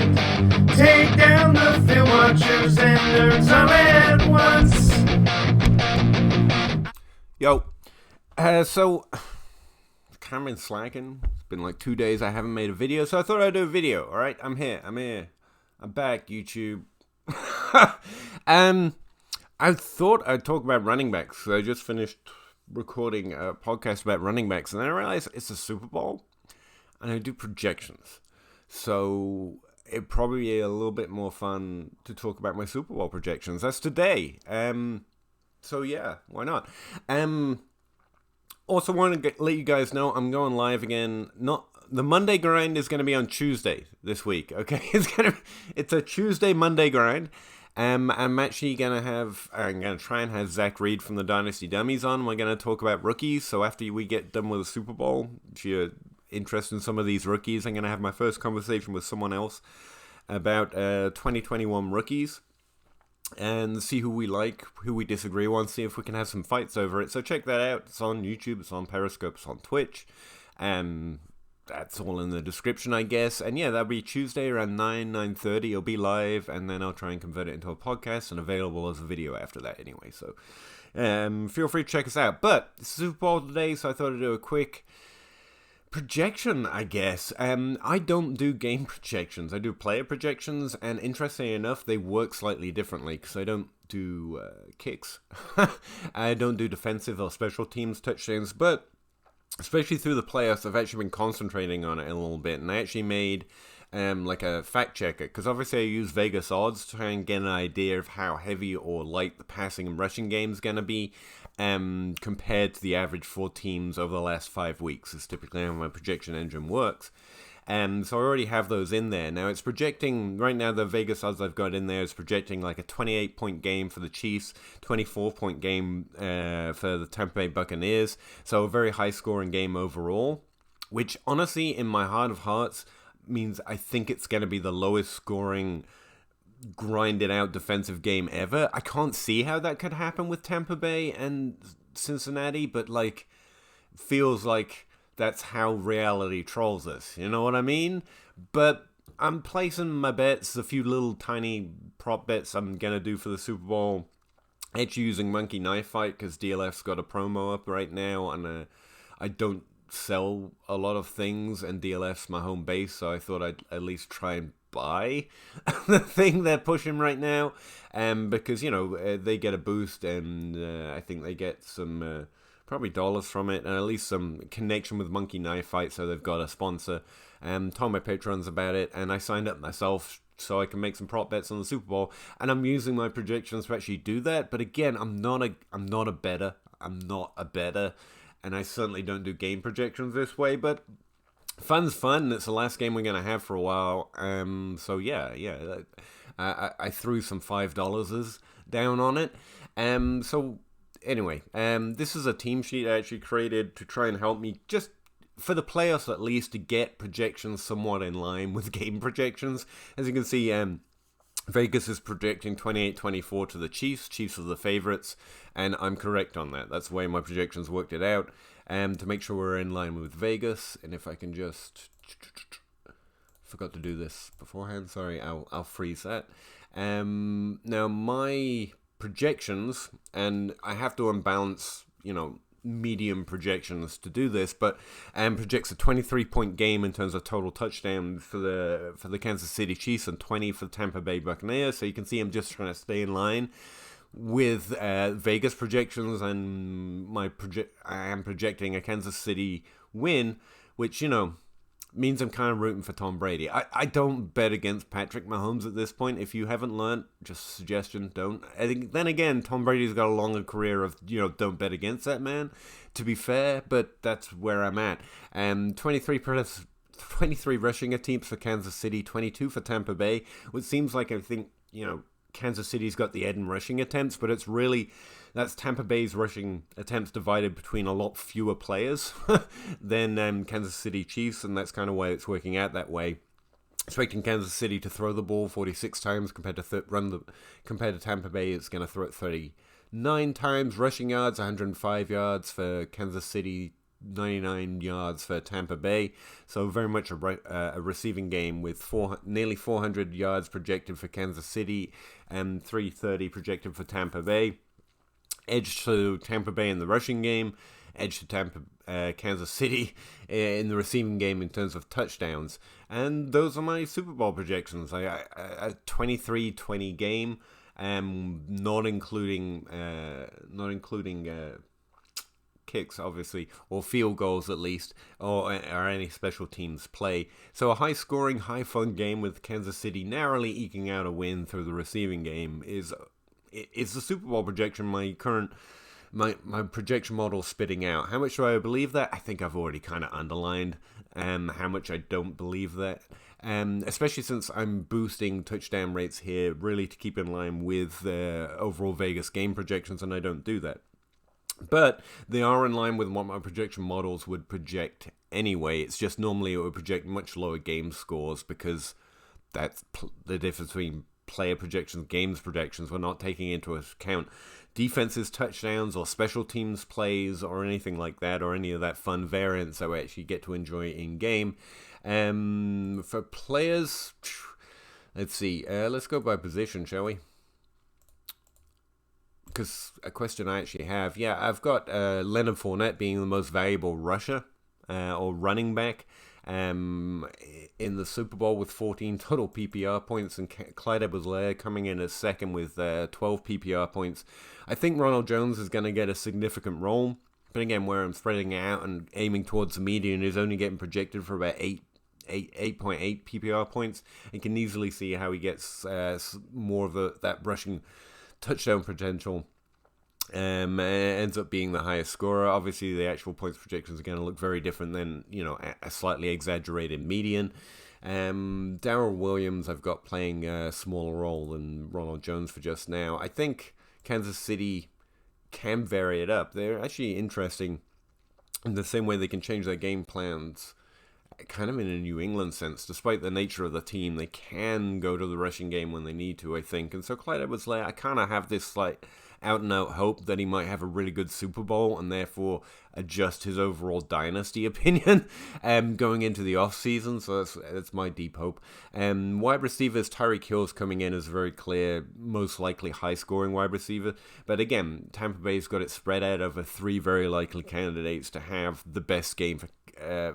mind. Take down the film watchers and nerds all at once. Yo, so kind of been slacking. It's been like 2 days I haven't made a video, so I thought I'd do a video. All right, I'm here. I'm back, YouTube. I thought I'd talk about running backs. So I just finished recording a podcast about running backs, and then I realized it's a Super Bowl, and I do projections. So it'd probably be a little bit more fun to talk about my Super Bowl projections. That's today. So yeah, why not? Also want to let you guys know I'm going live again. The Monday grind is going to be on Tuesday this week. Okay, it's a Tuesday Monday grind. I'm actually I'm gonna try and have Zach Reed from the Dynasty Dummies on. We're gonna talk about rookies. So after we get done with the Super Bowl, if you're interested in some of these rookies, I'm gonna have my first conversation with someone else about 2021 rookies. And see who we like, who we disagree on, see if we can have some fights over it. So check that out. It's on YouTube, it's on Periscope, it's on Twitch. That's all in the description, I guess. And yeah, that'll be Tuesday around 9:30. It'll be live, and then I'll try and convert it into a podcast and available as a video after that anyway. So feel free to check us out. But it's Super Bowl today, so I thought I'd do a quick projection, I guess. I don't do game projections. I do player projections, and interestingly enough, they work slightly differently because I don't do kicks. I don't do defensive or special teams touchdowns, but especially through the playoffs, I've actually been concentrating on it a little bit, and I actually made like a fact checker, because obviously I use Vegas odds to try and get an idea of how heavy or light the passing and rushing game is going to be compared to the average 4 teams over the last 5 weeks. Is typically how my projection engine works. So I already have those in there. Now it's projecting, right now the Vegas odds I've got in there is projecting like a 28-point game for the Chiefs, 24-point game for the Tampa Bay Buccaneers. So a very high-scoring game overall, which honestly, in my heart of hearts, means I think it's going to be the lowest-scoring, grinded-out defensive game ever. I can't see how that could happen with Tampa Bay and Cincinnati, but like, feels like that's how reality trolls us, you know what I mean? But I'm placing my bets, a few little tiny prop bets I'm going to do for the Super Bowl. Actually using Monkey Knife Fight, because DLF's got a promo up right now, and I don't sell a lot of things, and DLF's my home base, so I thought I'd at least try and buy the thing they're pushing right now, because, you know, they get a boost, and I think they get some probably dollars from it, and at least some connection with Monkey Knife Fight, so they've got a sponsor. Told my patrons about it, and I signed up myself so I can make some prop bets on the Super Bowl, and I'm using my projections to actually do that. But again, I'm not a bettor, and I certainly don't do game projections this way. But fun's fun. It's the last game we're gonna have for a while. So yeah. I threw some $5 down on it. So. Anyway, this is a team sheet I actually created to try and help me, just for the playoffs at least, to get projections somewhat in line with game projections. As you can see, Vegas is projecting 28-24 to the Chiefs. Chiefs are the favorites, and I'm correct on that. That's the way my projections worked it out, to make sure we're in line with Vegas. And if I can just... Forgot to do this beforehand. Sorry, I'll freeze that. Now, my projections, and I have to unbalance, you know, medium projections to do this, but projects a 23-point game in terms of total touchdowns for the Kansas City Chiefs and 20 for the Tampa Bay Buccaneers. So you can see I'm just trying to stay in line with Vegas projections, and I am projecting a Kansas City win, which, you know, means I'm kind of rooting for Tom Brady. I don't bet against Patrick Mahomes at this point. If you haven't learned, just a suggestion, don't. I think, then again, Tom Brady's got a longer career of, you know, don't bet against that man, to be fair, but that's where I'm at. 23 rushing attempts for Kansas City, 22 for Tampa Bay, which seems like, I think, you know, Kansas City's got the Eden rushing attempts, but it's really, that's Tampa Bay's rushing attempts divided between a lot fewer players than Kansas City Chiefs, and that's kind of why it's working out that way. Expecting Kansas City to throw the ball 46 times compared to Tampa Bay, it's going to throw it 39 times. Rushing yards, 105 yards for Kansas City, 99 yards for Tampa Bay. So very much a receiving game with nearly 400 yards projected for Kansas City and 330 projected for Tampa Bay. Edge to Tampa Bay in the rushing game. Edge to Kansas City in the receiving game in terms of touchdowns. And those are my Super Bowl projections. A 23-20 game, not including kicks, obviously, or field goals at least, or any special teams play. So a high-scoring, high-fun game with Kansas City narrowly eking out a win through the receiving game is the Super Bowl projection my projection model spitting out. How much do I believe that? I think I've already kind of underlined how much I don't believe that. Especially since I'm boosting touchdown rates here really to keep in line with overall Vegas game projections, and I don't do that. But they are in line with what my projection models would project anyway. It's just normally it would project much lower game scores because that's the difference between player projections, games projections. We're not taking into account defenses, touchdowns, or special teams plays, or anything like that, or any of that fun variance that we actually get to enjoy in game. For players, let's see. Let's go by position, shall we? Because a question I actually have, I've got Leonard Fournette being the most valuable rusher or running back in the Super Bowl with 14 total PPR points, and Clyde Edwards-Helaire coming in as second with 12 PPR points. I think Ronald Jones is going to get a significant role, but again, where I'm spreading it out and aiming towards the median is only getting projected for about 8.8 PPR points. You can easily see how he gets more of that rushing touchdown potential. Ends up being the highest scorer. Obviously, the actual points projections are going to look very different than, a slightly exaggerated median. Darrell Williams, I've got playing a smaller role than Ronald Jones for just now. I think Kansas City can vary it up. They're actually interesting in the same way they can change their game plans kind of in a New England sense. Despite the nature of the team, they can go to the rushing game when they need to, I think. And so Clyde Edwards-Helaire, I kind of have this slight out-and-out hope that he might have a really good Super Bowl and therefore adjust his overall dynasty opinion going into the offseason. So that's my deep hope. Wide receivers, Tyreek Hill's coming in as a very clear, most likely high-scoring wide receiver. But again, Tampa Bay's got it spread out over 3 very likely candidates to have the best game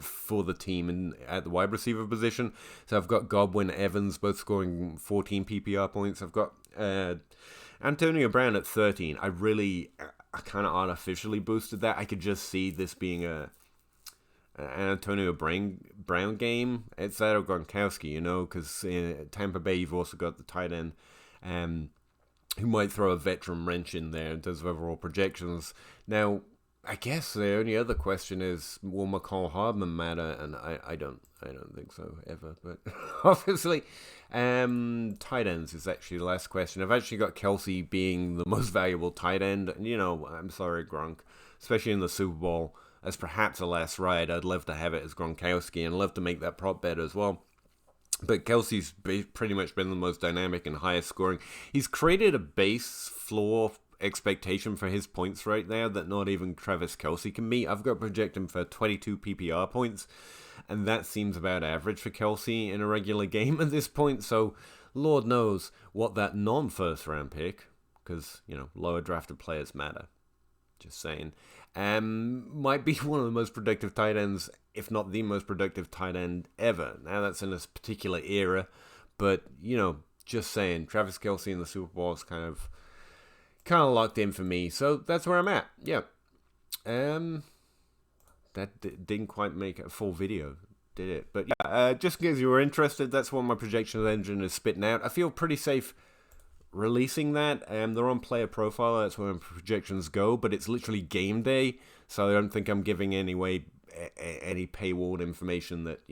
for the team at the wide receiver position. So I've got Godwin, Evans, both scoring 14 PPR points. I've got Antonio Brown at 13. I kind of artificially boosted that. I could just see this being an Antonio Brown game. It's that or Gronkowski, because in Tampa Bay you've also got the tight end who might throw a veteran wrench in there in terms of overall projections. Now, I guess the only other question is, will McCall Hardman matter? And I don't think so ever. But obviously, tight ends is actually the last question. I've actually got Kelsey being the most valuable tight end. I'm sorry, Gronk, especially in the Super Bowl as perhaps a last ride. I'd love to have it as Gronkowski and love to make that prop bet as well. But Kelsey's pretty much been the most dynamic and highest scoring. He's created a base floor expectation for his points right there that not even Travis Kelce can meet. I've got project him for 22 PPR points, and that seems about average for Kelce in a regular game at this point. So Lord knows what that non-first round pick, because lower drafted players matter, just saying, might be one of the most productive tight ends, if not the most productive tight end ever. Now that's in this particular era, but just saying, Travis Kelce in the Super Bowl is kind of locked in for me, so that's where I'm at. That didn't quite make a full video, did it? But just in case you were interested, that's what my projection engine is spitting out. I feel pretty safe releasing that. They're on player profile, that's where my projections go, but it's literally game day, so I don't think I'm giving any paywalled information that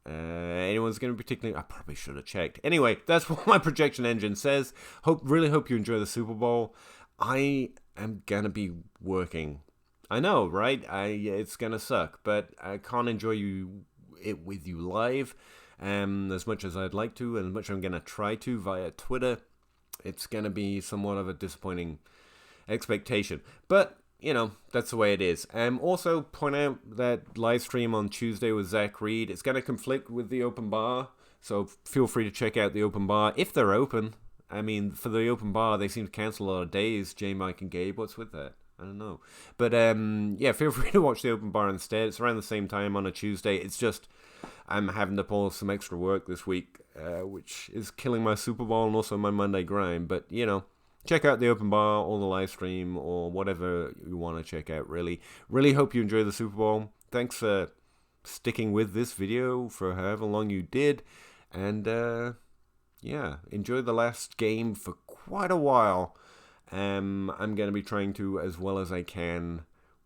anyone's going to particularly. I probably should have checked. Anyway, that's what my projection engine says. Really hope you enjoy the Super Bowl. I am going to be working. I know, right? It's going to suck, but I can't enjoy it with you live as much as I'd like to, and as much as I'm going to try to via Twitter. It's going to be somewhat of a disappointing expectation. But you know, that's the way it is. Also, point out that live stream on Tuesday with Zach Reed. It's going to conflict with the open bar, so feel free to check out the open bar if they're open. I mean, for the open bar, they seem to cancel a lot of days. J, Mike, and Gabe, what's with that? I don't know. But, yeah, feel free to watch the open bar instead. It's around the same time on a Tuesday. It's just I'm having to pull some extra work this week, which is killing my Super Bowl and also my Monday grind. But, you know, check out the open bar or the live stream or whatever you want to check out, really. Really hope you enjoy the Super Bowl. Thanks for sticking with this video for however long you did. And, yeah, enjoy the last game for quite a while. I'm going to be trying to as well as I can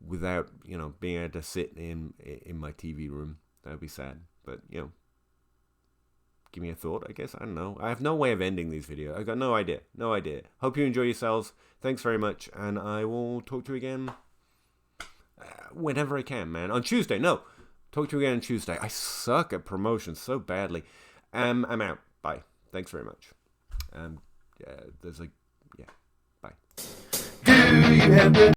without, you know, being able to sit in my TV room. That would be sad. But, you know, give me a thought, I guess. I don't know. I have no way of ending these videos. I've got no idea. No idea. Hope you enjoy yourselves. Thanks very much. And I will talk to you again whenever I can, man. On Tuesday. No. Talk to you again on Tuesday. I suck at promotions so badly. I'm out. Bye. Thanks very much. There's like, yeah. Bye. Do you have the